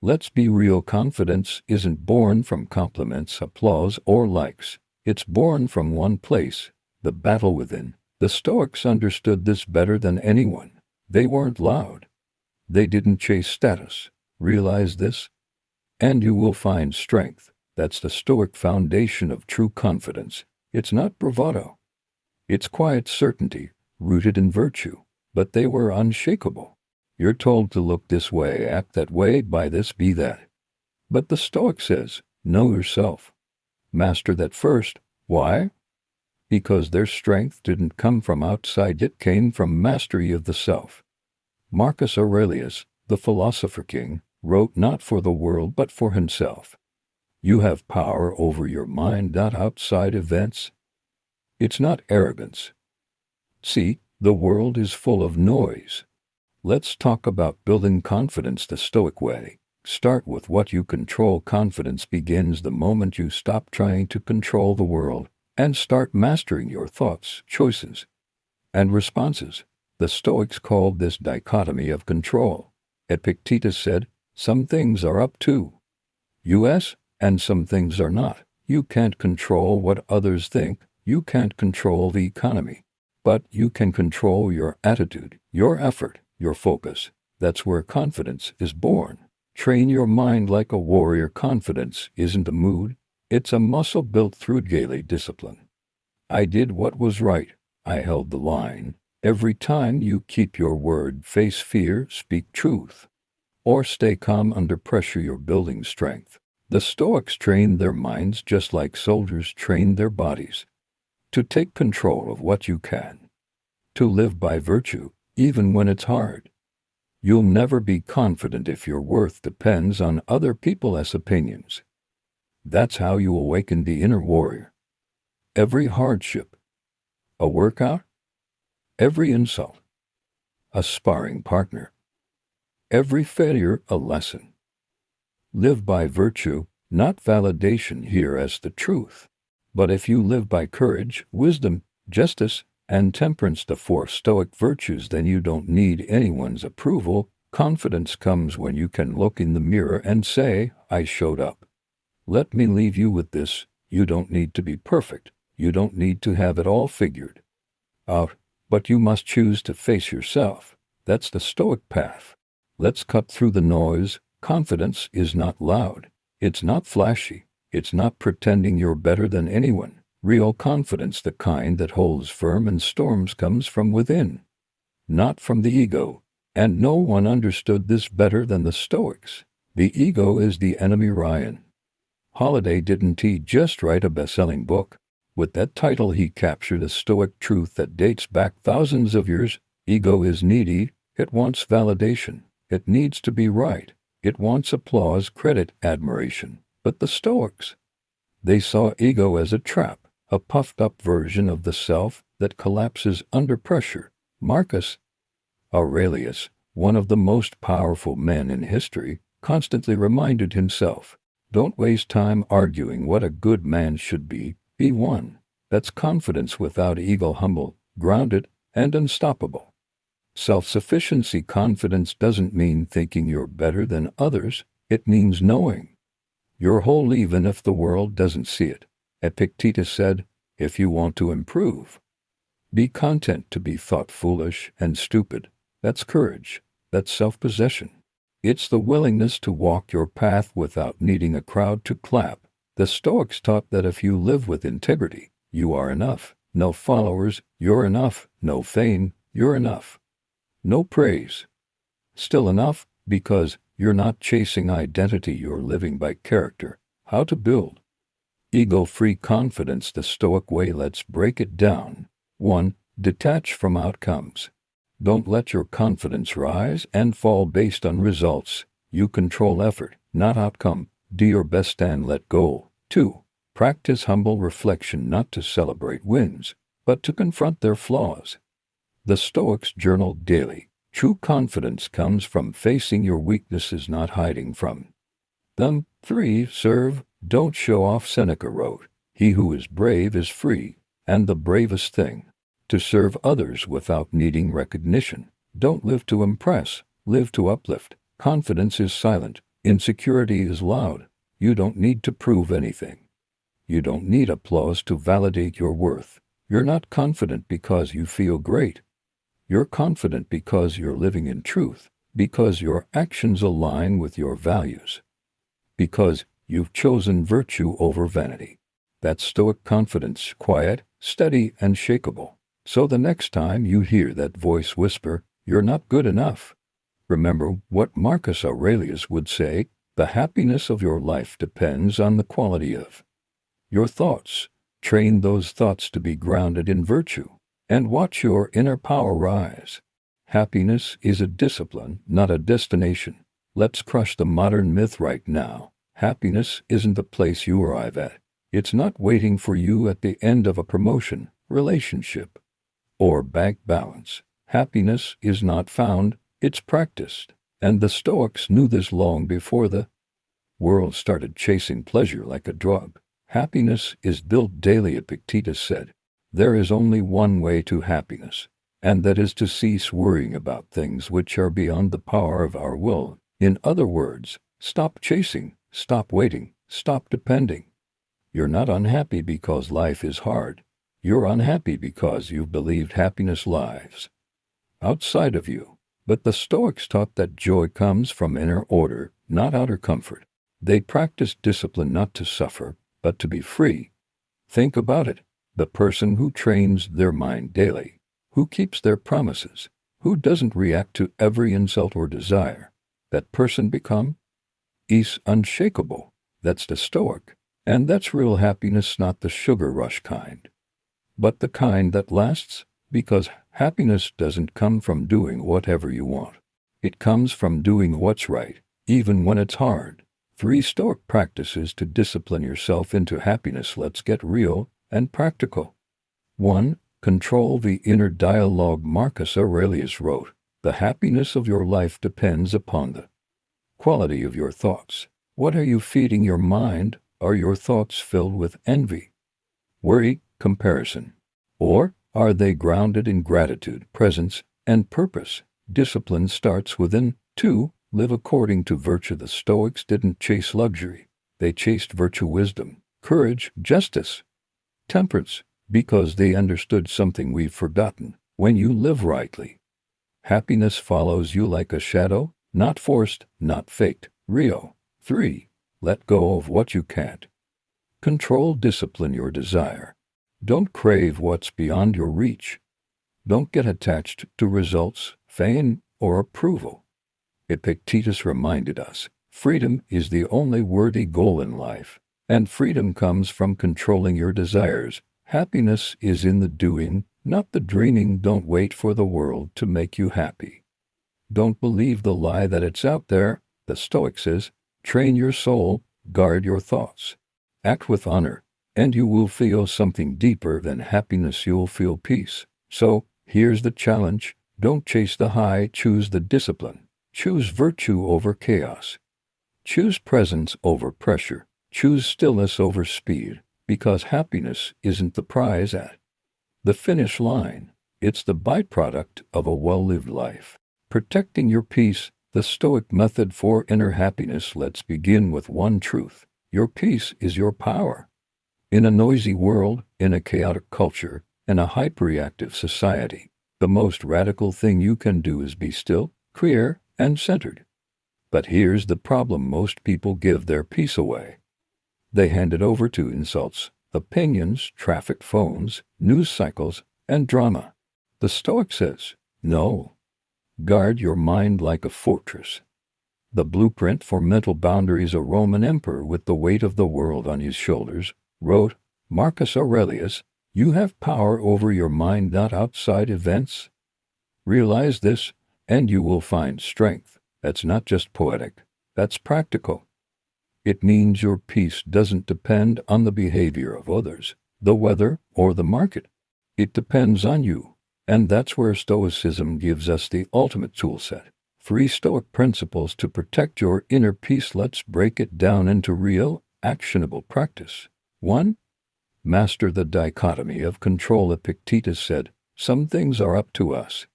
Let's be real, confidence isn't born from compliments, applause, or likes. It's born from one place, the battle within. The Stoics understood this better than anyone. They weren't loud. They didn't chase status. Realize this, and you will find strength. That's the Stoic foundation of true confidence. It's not bravado. It's quiet certainty, rooted in virtue. But they were unshakable. You're told to look this way, act that way, buy this, be that. But the Stoic says, know yourself. Master that first. Why? Because their strength didn't come from outside, it came from mastery of the self. Marcus Aurelius, the philosopher king, wrote not for the world but for himself. You have power over your mind, not outside events. It's not arrogance. See, the world is full of noise. Let's talk about building confidence the Stoic way. Start with what you control. Confidence begins the moment you stop trying to control the world and start mastering your thoughts, choices, and responses. The Stoics called this dichotomy of control. Epictetus said, some things are up to us, and some things are not. You can't control what others think. You can't control the economy. But you can control your attitude, your effort, your focus. That's where confidence is born. Train your mind like a warrior. Confidence isn't a mood. It's a muscle built through daily discipline. I did what was right. I held the line. Every time you keep your word, face fear, speak truth, or stay calm under pressure, you're building strength. The Stoics trained their minds just like soldiers trained their bodies. To take control of what you can. To live by virtue, even when it's hard. You'll never be confident if your worth depends on other people's opinions. That's how you awaken the inner warrior. Every hardship, a workout. Every insult, a sparring partner. Every failure, a lesson. Live by virtue, not validation here as the truth. But if you live by courage, wisdom, justice, and temperance, the four Stoic virtues, then you don't need anyone's approval. Confidence comes when you can look in the mirror and say, I showed up. Let me leave you with this. You don't need to be perfect. You don't need to have it all figured out. But you must choose to face yourself. That's the Stoic path. Let's cut through the noise. Confidence is not loud. It's not flashy. It's not pretending you're better than anyone. Real confidence, the kind that holds firm in storms, comes from within, not from the ego. And no one understood this better than the Stoics. The ego is the enemy. Ryan Holiday didn't he just write a best-selling book? With that title he captured a Stoic truth that dates back thousands of years. Ego is needy. It wants validation. It needs to be right. It wants applause, credit, admiration. But the Stoics, they saw ego as a trap, a puffed-up version of the self that collapses under pressure. Marcus Aurelius, one of the most powerful men in history, constantly reminded himself, don't waste time arguing what a good man should be. Be one. That's confidence without ego, humble, grounded, and unstoppable. Self-sufficiency. Confidence doesn't mean thinking you're better than others. It means knowing you're whole even if the world doesn't see it. Epictetus said, if you want to improve, be content to be thought foolish and stupid. That's courage. That's self-possession. It's the willingness to walk your path without needing a crowd to clap. The Stoics taught that if you live with integrity, you are enough. No followers, you're enough. No fame, you're enough. No praise, still enough, because you're not chasing identity, you're living by character. How to build ego-free confidence the Stoic way. Let's break it down. 1. Detach from outcomes. Don't let your confidence rise and fall based on results. You control effort, not outcome. Do your best and let go. 2. Practice humble reflection, not to celebrate wins, but to confront their flaws. The Stoics journaled daily. True confidence comes from facing your weaknesses, not hiding from them. 3. Serve, don't show off. Seneca wrote, he who is brave is free, and the bravest thing, to serve others without needing recognition. Don't live to impress, live to uplift. Confidence is silent, Insecurity is loud. You don't need to prove anything. You don't need applause to validate your worth. You're not confident because you feel great. You're confident because you're living in truth, because your actions align with your values, because you've chosen virtue over vanity. That's Stoic confidence, quiet, steady, and shakable. So the next time you hear that voice whisper, "You're not good enough," remember what Marcus Aurelius would say: the happiness of your life depends on the quality of your thoughts. Train those thoughts to be grounded in virtue, and watch your inner power rise. Happiness is a discipline, not a destination. Let's crush the modern myth right now. Happiness isn't the place you arrive at. It's not waiting for you at the end of a promotion, relationship, or bank balance. Happiness is not found, it's practiced. And the Stoics knew this long before the world started chasing pleasure like a drug. Happiness is built daily, Epictetus said. There is only one way to happiness, and that is to cease worrying about things which are beyond the power of our will. In other words, stop chasing, stop waiting, stop depending. You're not unhappy because life is hard. You're unhappy because you've believed happiness lies outside of you. But the Stoics taught that joy comes from inner order, not outer comfort. They practiced discipline not to suffer, but to be free. Think about it. The person who trains their mind daily, who keeps their promises, who doesn't react to every insult or desire, that person is unshakable. That's the Stoic. And that's real happiness, not the sugar rush kind, but the kind that lasts, because happiness doesn't come from doing whatever you want. It comes from doing what's right, even when it's hard. 3 Stoic practices to discipline yourself into happiness. Let's get real and practical. 1. Control the inner dialogue. Marcus Aurelius wrote, "The happiness of your life depends upon the quality of your thoughts." What are you feeding your mind? Are your thoughts filled with envy, worry, comparison? Or are they grounded in gratitude, presence, and purpose? Discipline starts within. 2. Live according to virtue. The Stoics didn't chase luxury. They chased virtue, wisdom, courage, justice, temperance, because they understood something we've forgotten. When you live rightly, happiness follows you like a shadow, not forced, not faked, real. 3. Let go of what you can't control. Discipline your desire. Don't crave what's beyond your reach. Don't get attached to results, fame, or approval. Epictetus reminded us, freedom is the only worthy goal in life, and freedom comes from controlling your desires. Happiness is in the doing, not the dreaming. Don't wait for the world to make you happy. Don't believe the lie that it's out there. The Stoic says, train your soul, guard your thoughts, act with honor, and you will feel something deeper than happiness. You'll feel peace. So, here's the challenge. Don't chase the high, choose the discipline. Choose virtue over chaos. Choose presence over pressure. Choose stillness over speed, because happiness isn't the prize at the finish line. It's the byproduct of a well-lived life. Protecting your peace, the Stoic method for inner happiness. Let's begin with one truth. Your peace is your power. In a noisy world, in a chaotic culture, in a hyperreactive society, the most radical thing you can do is be still, clear, and centered. But here's the problem. Most people give their peace away. They hand it over to insults, opinions, traffic, phones, news cycles, and drama. The Stoic says, no. Guard your mind like a fortress. The blueprint for mental boundaries. A Roman emperor with the weight of the world on his shoulders wrote, Marcus Aurelius, you have power over your mind, not outside events. Realize this, and you will find strength. That's not just poetic, that's practical. It means your peace doesn't depend on the behavior of others, the weather, or the market. It depends on you. And that's where Stoicism gives us the ultimate toolset. 3 Stoic principles to protect your inner peace. Let's break it down into real, actionable practice. 1. Master the dichotomy of control. Epictetus said, some things are up to us,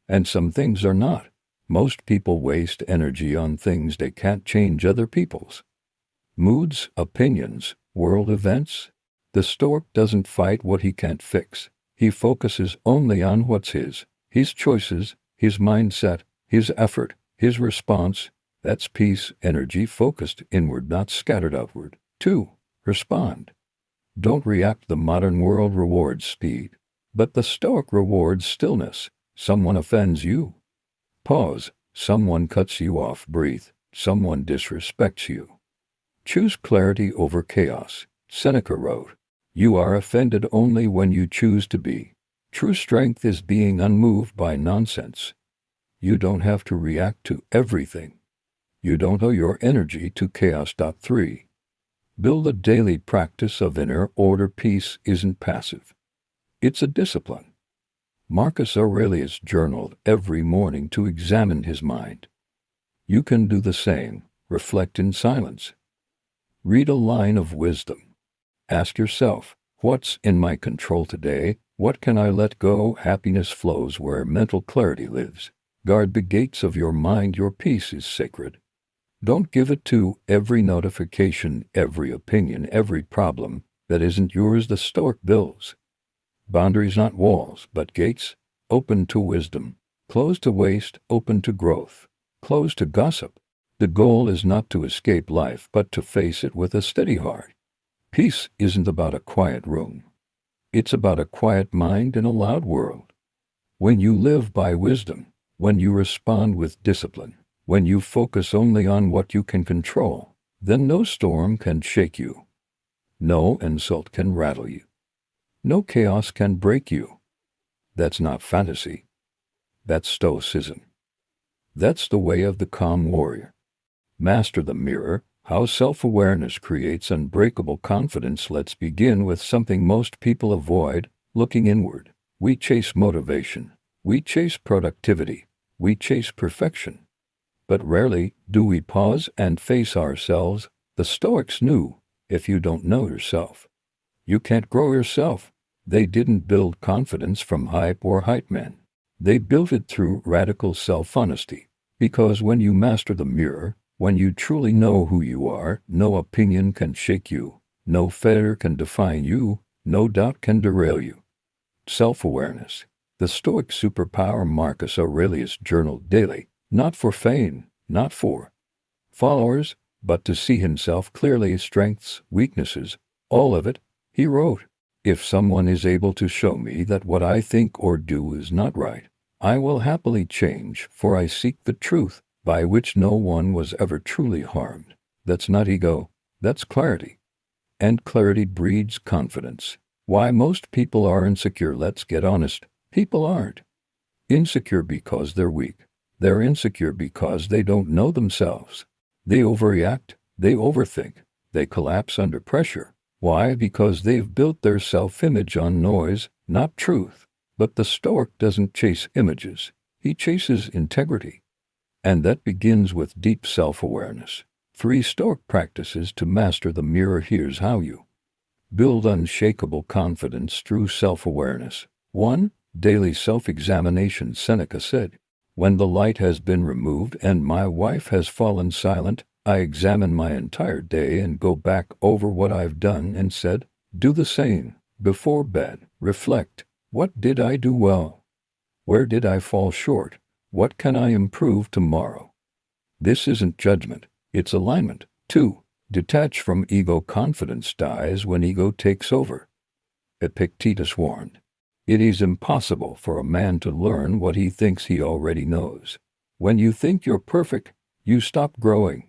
and some things are not. Most people waste energy on things they can't change other people's. Moods, opinions, world events. The Stoic doesn't fight what he can't fix. He focuses only on what's his choices, his mindset, his effort, his response. That's peace, energy focused inward, not scattered outward. 2. Respond. Don't react. The modern world rewards speed, but the Stoic rewards stillness. Someone offends you. Pause. Someone cuts you off. Breathe. Someone disrespects you. Choose clarity over chaos. Seneca wrote, "You are offended only when you choose to be." True strength is being unmoved by nonsense. You don't have to react to everything. You don't owe your energy to chaos. 3. Build a daily practice of inner order. Peace isn't passive. It's a discipline. Marcus Aurelius journaled every morning to examine his mind. You can do the same. Reflect in silence. Read a line of wisdom. Ask yourself, what's in my control today? What can I let go? Happiness flows where mental clarity lives. Guard the gates of your mind. Your peace is sacred. Don't give it to every notification, every opinion, every problem that isn't yours. The Stoic builds boundaries, not walls, but gates, open to wisdom, closed to waste, open to growth, closed to gossip. The goal is not to escape life, but to face it with a steady heart. Peace isn't about a quiet room. It's about a quiet mind in a loud world. When you live by wisdom, when you respond with discipline, when you focus only on what you can control, then no storm can shake you. No insult can rattle you. No chaos can break you. That's not fantasy. That's Stoicism. That's the way of the calm warrior. Master the mirror. How self-awareness creates unbreakable confidence. Let's begin with something most people avoid, looking inward. We chase motivation. We chase productivity. We chase perfection. But rarely do we pause and face ourselves. The Stoics knew, if you don't know yourself, you can't grow yourself. They didn't build confidence from hype or hype men. They built it through radical self-honesty. Because when you master the mirror, when you truly know who you are, no opinion can shake you, no failure can define you, no doubt can derail you. Self-awareness. The Stoic superpower. Marcus Aurelius journaled daily, not for fame, not for followers, but to see himself clearly, strengths, weaknesses, all of it. He wrote, "If someone is able to show me that what I think or do is not right, I will happily change, for I seek the truth, by which no one was ever truly harmed." That's not ego, that's clarity. And clarity breeds confidence. Why most people are insecure? Let's get honest. People aren't insecure because they're weak. They're insecure because they don't know themselves. They overreact, they overthink, they collapse under pressure. Why? Because they've built their self-image on noise, not truth. But the Stoic doesn't chase images. He chases integrity. And that begins with deep self-awareness. 3 Stoic practices to master the mirror. Here's how you build unshakable confidence through self-awareness. 1. Daily self-examination. Seneca said, "When the light has been removed and my wife has fallen silent, I examine my entire day and go back over what I've done and said. Do the same. Before bed, reflect. What did I do well? Where did I fall short? What can I improve tomorrow?" This isn't judgment, it's alignment. 2. Detach from ego. Confidence dies when ego takes over. Epictetus warned, "It is impossible for a man to learn what he thinks he already knows." When you think you're perfect, you stop growing.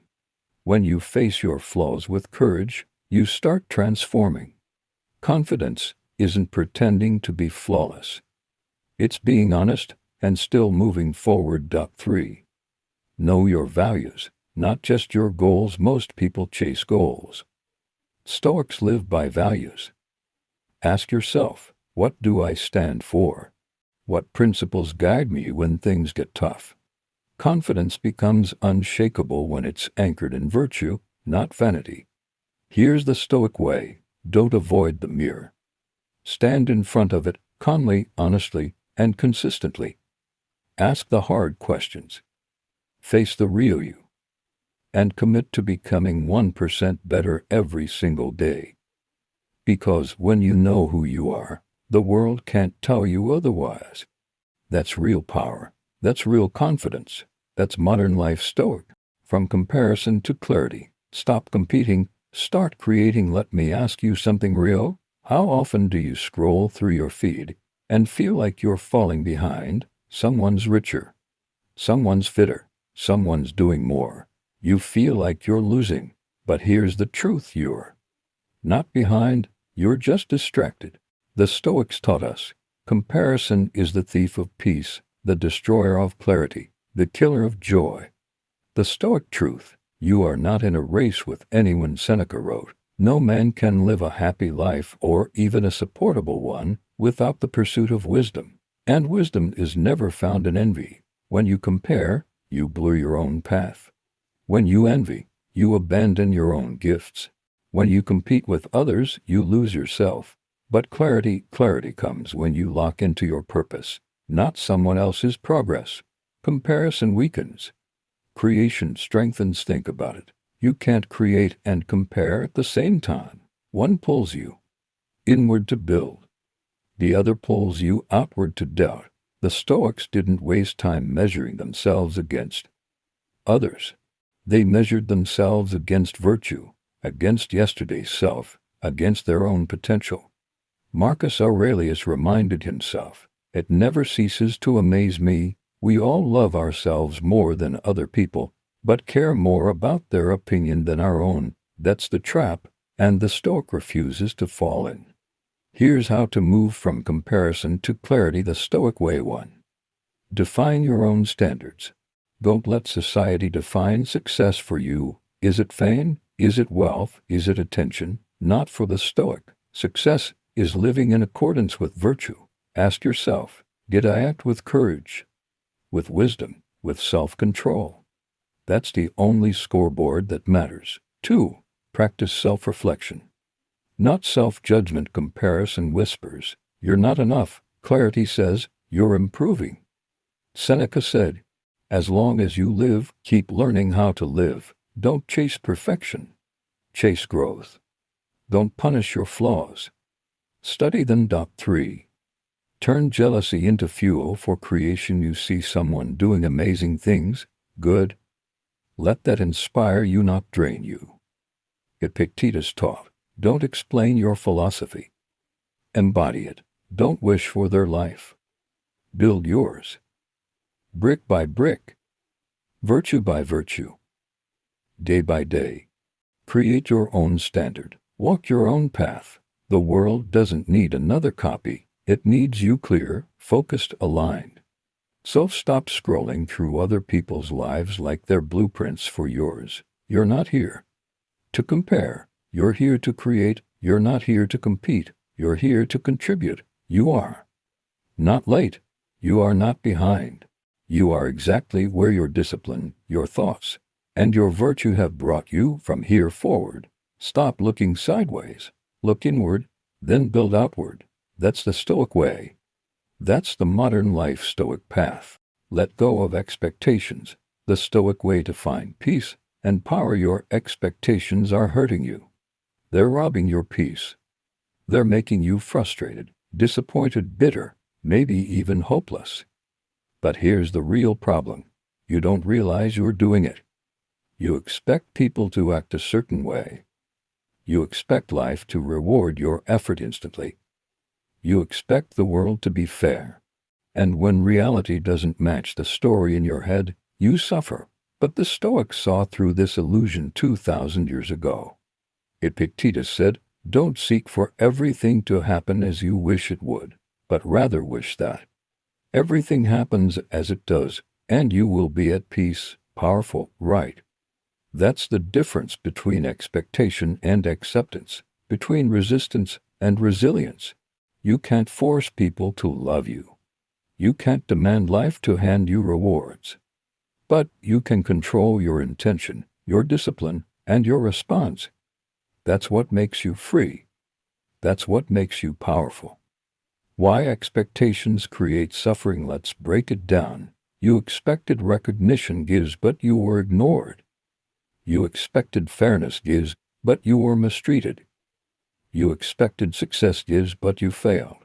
When you face your flaws with courage, you start transforming. Confidence isn't pretending to be flawless. It's being honest and still moving forward. 3. Know your values, not just your goals. Most people chase goals. Stoics live by values. Ask yourself, what do I stand for? What principles guide me when things get tough? Confidence becomes unshakable when it's anchored in virtue, not vanity. Here's the Stoic way. Don't avoid the mirror. Stand in front of it, calmly, honestly, and consistently. Ask the hard questions. Face the real you. And commit to becoming 1% better every single day. Because when you know who you are, the world can't tell you otherwise. That's real power. That's real confidence. That's modern life Stoic. From comparison to clarity. Stop competing. Start creating. Let me ask you something real. How often do you scroll through your feed and feel like you're falling behind? Someone's richer. Someone's fitter. Someone's doing more. You feel like you're losing. But here's the truth. You're not behind. You're just distracted. The Stoics taught us comparison is the thief of peace, the destroyer of clarity, the killer of joy. The Stoic truth: you are not in a race with anyone. Seneca wrote, no man can live a happy life or even a supportable one without the pursuit of wisdom. And wisdom is never found in envy. When you compare, you blur your own path. When you envy, you abandon your own gifts. When you compete with others, you lose yourself. But clarity comes when you lock into your purpose, not someone else's progress. Comparison weakens. Creation strengthens. Think about it. You can't create and compare at the same time. One pulls you inward to build. The other pulls you outward to doubt. The Stoics didn't waste time measuring themselves against others. They measured themselves against virtue, against yesterday's self, against their own potential. Marcus Aurelius reminded himself, it never ceases to amaze me, we all love ourselves more than other people, but care more about their opinion than our own. That's the trap, and the Stoic refuses to fall in. Here's how to move from comparison to clarity the Stoic way. 1. Define your own standards. Don't let society define success for you. Is it fame? Is it wealth? Is it attention? Not for the Stoic. Success is living in accordance with virtue. Ask yourself, did I act with courage, with wisdom, with self-control? That's the only scoreboard that matters. 2. Practice self-reflection. Not self-judgment. Comparison whispers, you're not enough. Clarity says, you're improving. Seneca said, as long as you live, keep learning how to live. Don't chase perfection. Chase growth. Don't punish your flaws. Study them. 3. Turn jealousy into fuel for creation. You see someone doing amazing things, good. Let that inspire you, not drain you. Epictetus taught, don't explain your philosophy. Embody it. Don't wish for their life. Build yours. Brick by brick. Virtue by virtue. Day by day. Create your own standard. Walk your own path. The world doesn't need another copy. It needs you, clear, focused, aligned. So stop scrolling through other people's lives like they're blueprints for yours. You're not here to compare. You're here to create. You're not here to compete. You're here to contribute. You are not late. You are not behind. You are exactly where your discipline, your thoughts, and your virtue have brought you from here forward. Stop looking sideways. Look inward, then build outward. That's the Stoic way. That's the modern life Stoic path. Let go of expectations. The Stoic way to find peace and power. Your expectations are hurting you. They're robbing your peace. They're making you frustrated, disappointed, bitter, maybe even hopeless. But here's the real problem. You don't realize you're doing it. You expect people to act a certain way. You expect life to reward your effort instantly. You expect the world to be fair. And when reality doesn't match the story in your head, you suffer. But the Stoics saw through this illusion 2,000 years ago. Epictetus said, don't seek for everything to happen as you wish it would, but rather wish that everything happens as it does, and you will be at peace. Powerful, right? That's the difference between expectation and acceptance, between resistance and resilience. You can't force people to love you. You can't demand life to hand you rewards. But you can control your intention, your discipline, and your response. That's what makes you free. That's what makes you powerful. Why expectations create suffering? Let's break it down. You expected recognition gives, but you were ignored. You expected fairness gives, but you were mistreated. You expected success gives, but you failed.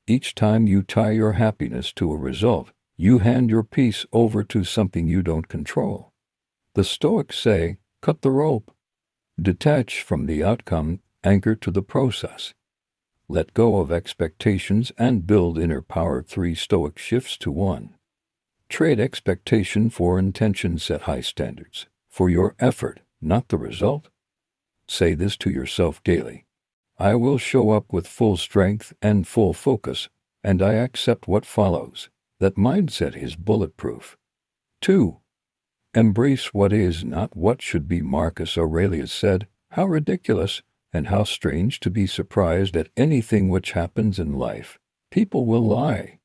Each time you tie your happiness to a result, you hand your peace over to something you don't control. The Stoics say, cut the rope. Detach from the outcome, anchor to the process. Let go of expectations and build inner power. 3 Stoic shifts to 1. Trade expectation for intention. Set high standards for your effort, not the result. Say this to yourself daily. I will show up with full strength and full focus, and I accept what follows. That mindset is bulletproof. 2. Embrace what is, not what should be. Marcus Aurelius said, how ridiculous and how strange to be surprised at anything which happens in life. People will lie.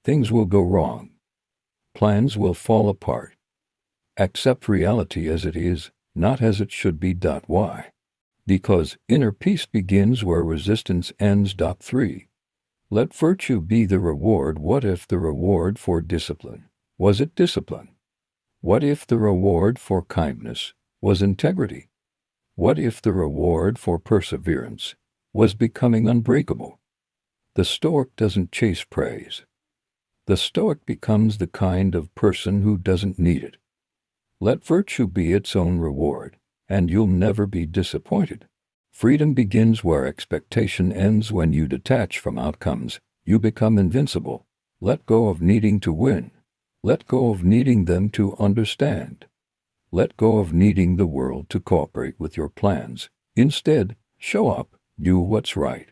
Things will go wrong. Plans will fall apart. Accept reality as it is, not as it should be. Why? Because inner peace begins where resistance ends. 3. Let virtue be the reward. What if the reward for discipline was it discipline? What if the reward for kindness was integrity? What if the reward for perseverance was becoming unbreakable? The Stoic doesn't chase praise. The Stoic becomes the kind of person who doesn't need it. Let virtue be its own reward, and you'll never be disappointed. Freedom begins where expectation ends. When you detach from outcomes, you become invincible. Let go of needing to win. Let go of needing them to understand. Let go of needing the world to cooperate with your plans. Instead, show up, do what's right.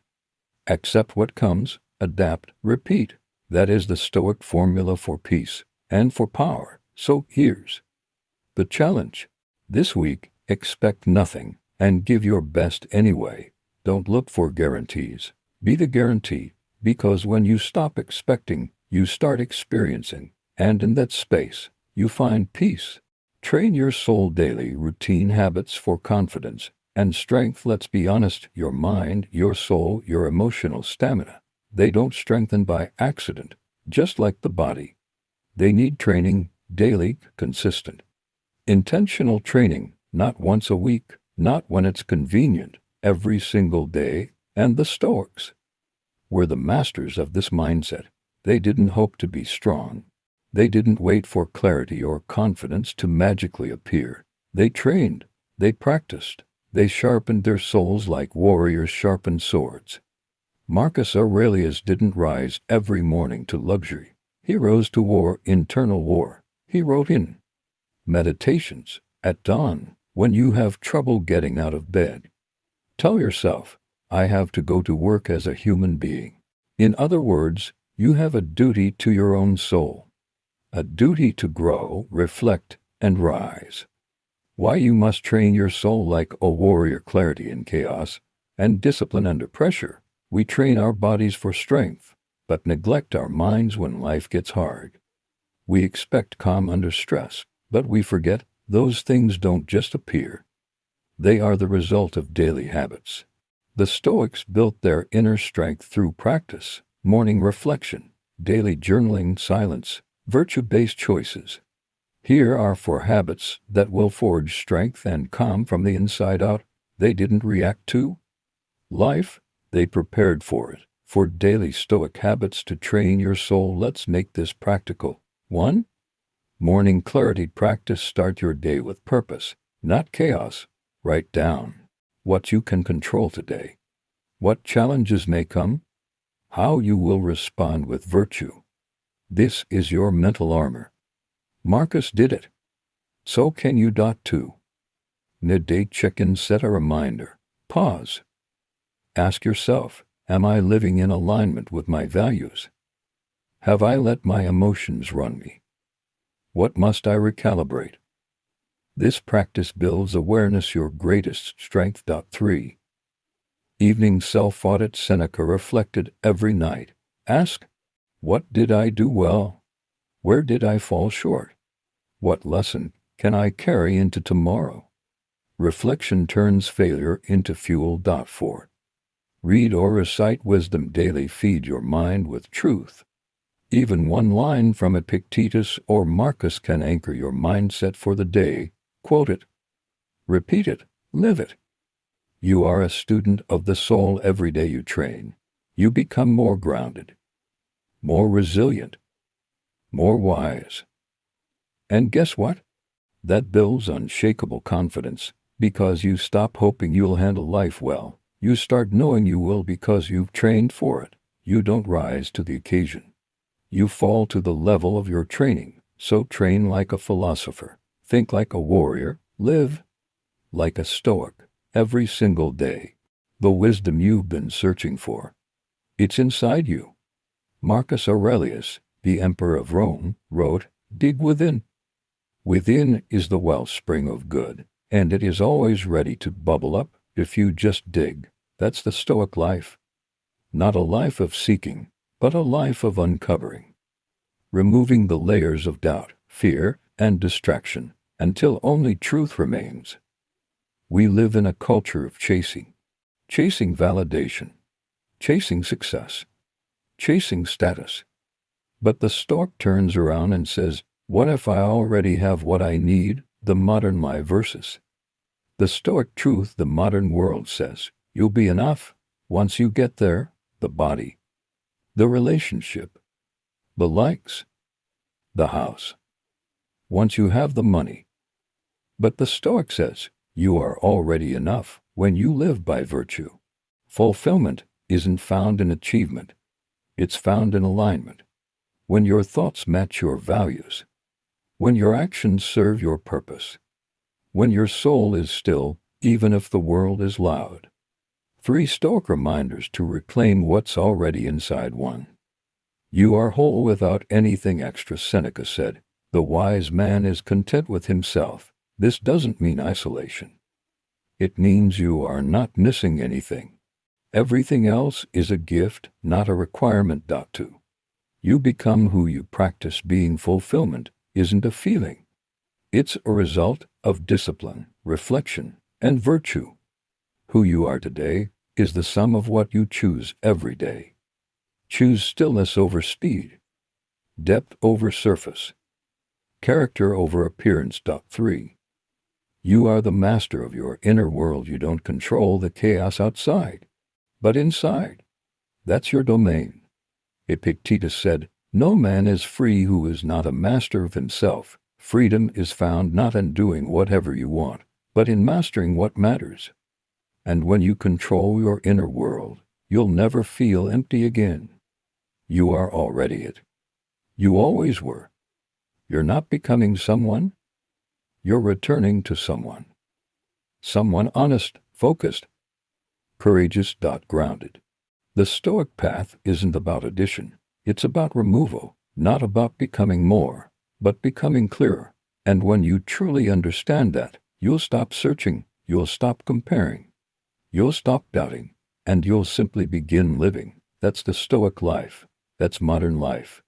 Accept what comes, adapt, repeat. That is the Stoic formula for peace and for power. So here's the challenge. This week, expect nothing and give your best anyway. Don't look for guarantees. Be the guarantee, because when you stop expecting, you start experiencing, and in that space, you find peace. Train your soul daily. Routine habits for confidence and strength. Let's be honest, your mind, your soul, your emotional stamina, they don't strengthen by accident, just like the body. They need training, daily, consistent. Intentional training, not once a week, not when it's convenient, every single day. And the Stoics were the masters of this mindset. They didn't hope to be strong. They didn't wait for clarity or confidence to magically appear. They trained, they practiced, they sharpened their souls like warriors sharpen swords. Marcus Aurelius didn't rise every morning to luxury. He rose to war, internal war. He wrote in Meditations at dawn, when you have trouble getting out of bed. Tell yourself, I have to go to work as a human being. In other words, you have a duty to your own soul. A duty to grow, reflect, and rise. Why you must train your soul like a warrior. Clarity in chaos and discipline under pressure. We train our bodies for strength, but neglect our minds when life gets hard. We expect calm under stress, but we forget those things don't just appear. They are the result of daily habits. The Stoics built their inner strength through practice, morning reflection, daily journaling, silence, virtue-based choices. Here are 4 habits that will forge strength and calm from the inside out. They didn't react to life, they prepared for it. For daily Stoic habits to train your soul, let's make this practical. 1. Morning clarity practice. Start your day with purpose, not chaos. Write down what you can control today, what challenges may come, how you will respond with virtue. This is your mental armor. Marcus did it. So can you. 2. Midday check-in. Set a reminder. Pause. Ask yourself, am I living in alignment with my values? Have I let my emotions run me? What must I recalibrate? This practice builds awareness, your greatest strength. 3. Evening self-audit. Seneca reflected every night. Ask, what did I do well? Where did I fall short? What lesson can I carry into tomorrow? Reflection turns failure into fuel. 4. Read or recite wisdom daily. Feed your mind with truth. Even one line from Epictetus or Marcus can anchor your mindset for the day. Quote it, repeat it, live it. You are a student of the soul every day you train. You become more grounded, more resilient, more wise. And guess what? That builds unshakable confidence, because you stop hoping you'll handle life well. You start knowing you will because you've trained for it. You don't rise to the occasion. You fall to the level of your training. So train like a philosopher, think like a warrior, live like a Stoic every single day. The wisdom you've been searching for, it's inside you. Marcus Aurelius, the Emperor of Rome, wrote, dig within. Within is the wellspring of good, and it is always ready to bubble up if you just dig. That's the Stoic life. Not a life of seeking, but a life of uncovering. Removing the layers of doubt, fear, and distraction, until only truth remains. We live in a culture of chasing validation, chasing success, chasing status. But the Stoic turns around and says, what if I already have what I need? The modern lie versus the Stoic truth. The modern world says, you'll be enough. Once you get there, the body, the relationship, the likes, the house. Once you have the money. But the Stoic says, you are already enough when you live by virtue. Fulfillment isn't found in achievement. It's found in alignment. When your thoughts match your values. When your actions serve your purpose. When your soul is still, even if the world is loud. 3 Stoic reminders to reclaim what's already inside one. You are whole without anything extra. Seneca said, the wise man is content with himself. This doesn't mean isolation. It means you are not missing anything. Everything else is a gift, not a requirement. 2. You become who you practice being. Fulfillment isn't a feeling. It's a result of discipline, reflection, and virtue. Who you are today is the sum of what you choose every day. Choose stillness over speed, depth over surface, character over appearance. 3. You are the master of your inner world. You don't control the chaos outside, but inside. That's your domain. Epictetus said, no man is free who is not a master of himself. Freedom is found not in doing whatever you want, but in mastering what matters. And when you control your inner world, you'll never feel empty again. You are already it. You always were. You're not becoming someone. You're returning to someone. Someone honest, focused, courageous. Grounded. The Stoic path isn't about addition. It's about removal, not about becoming more, but becoming clearer. And when you truly understand that, you'll stop searching, you'll stop comparing, you'll stop doubting, and you'll simply begin living. That's the Stoic life. That's modern life.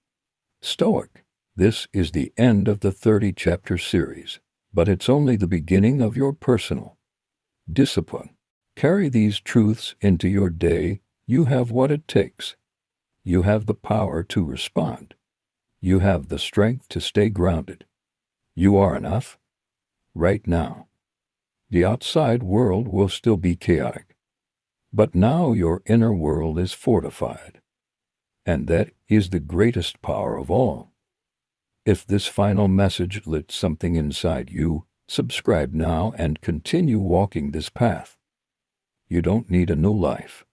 Stoic. This is the end of the 30-chapter series, but it's only the beginning of your personal discipline. Carry these truths into your day. You have what it takes. You have the power to respond. You have the strength to stay grounded. You are enough. Right now. The outside world will still be chaotic. But now your inner world is fortified. And that is the greatest power of all. If this final message lit something inside you, subscribe now and continue walking this path. You don't need a new life.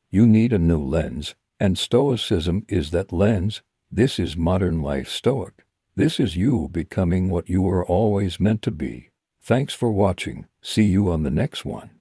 You need a new lens, and Stoicism is that lens. This is modern life Stoic. This is you becoming what you were always meant to be. Thanks for watching. See you on the next one.